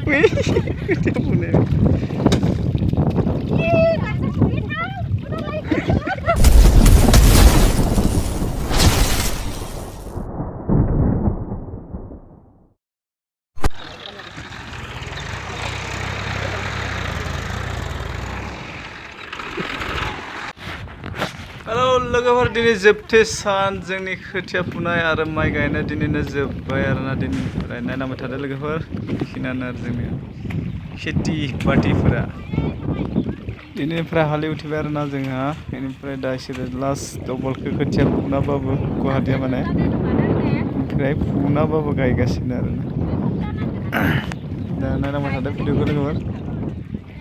Wih, dia punya. Halo logoफोर दिनै जोबथे सान जोंनि खोथिया फुनाय आरो माइ गायनाय दिनैनो जोब्बाय आरोना दिनैनिफ्राय नायनांबाय थादो लोगोफोर बेखिनियानो आरो जोंनि खेथि बाथिफोरा दिनैनिफ्राय हालेवथिबाय आरोना जोंहा बेनिफ्राय दा इसोरो लास्ट दबलखौ खोथिया फुनाबाबो गुवाहाटिया माने ओमफ्राय फुनाबाबो गायगासिनो आरोना दा नायनांबाय थादो भिडिअखौ लोगोफोर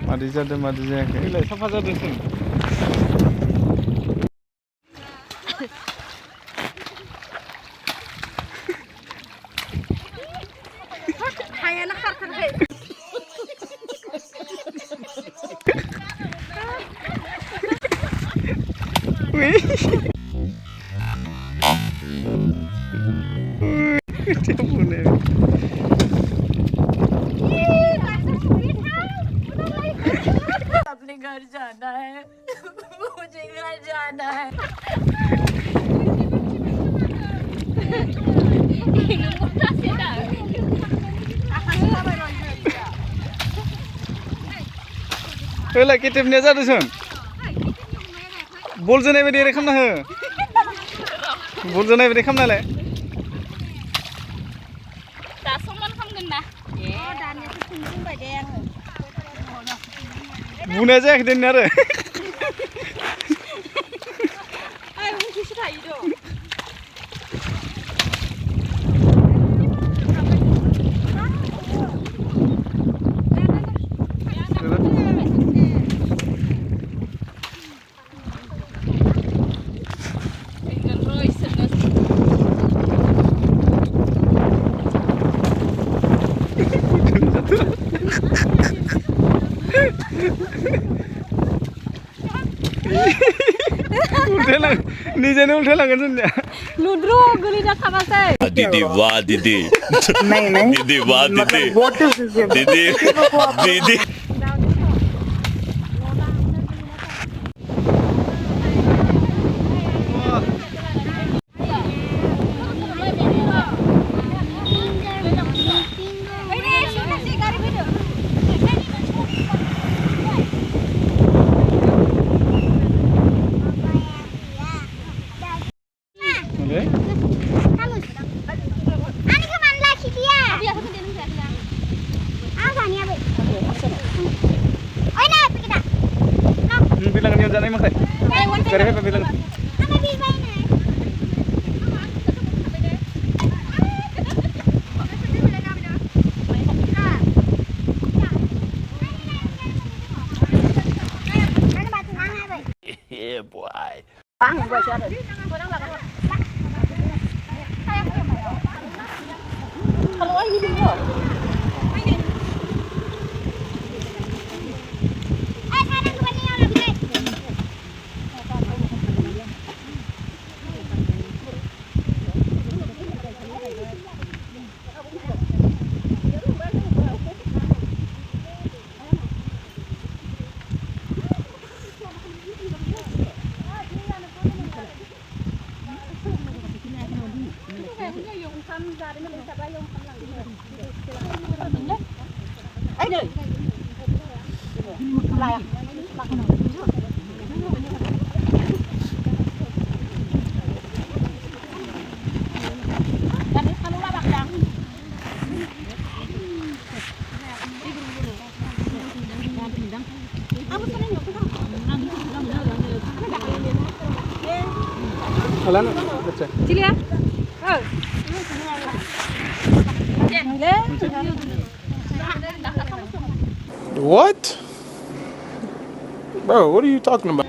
मादि जादों मादि जायाखै फैलाय साफा जादोंसै हायानो खारथाराखै dia punya. अपने घर जाना है मुझे घर जाना है Hela kitipnya जादों सन बल जोनाय बायदि ओरै खालामना हो बल जोनाय बायदि खालामनालाय दा समान खालामगोन ना दानियासो खुंजोंबाय दे आङो बुनाया जायाखै दोननो आरो आइ उनखिसो थायो द' निजेनो उल्थायलांगोन जोंनिया लुद्रु गोलैना थाबासै दीदी वाह दीदी दीदी वाह दीदी दीदी दीदी bilangan yang jangan makan. Karena apa bilangan? Yeah boy. Kalau ini dulu. Ấy đời lại à? Jalan, baca. Cili ya? What? Bro, what are you talking about?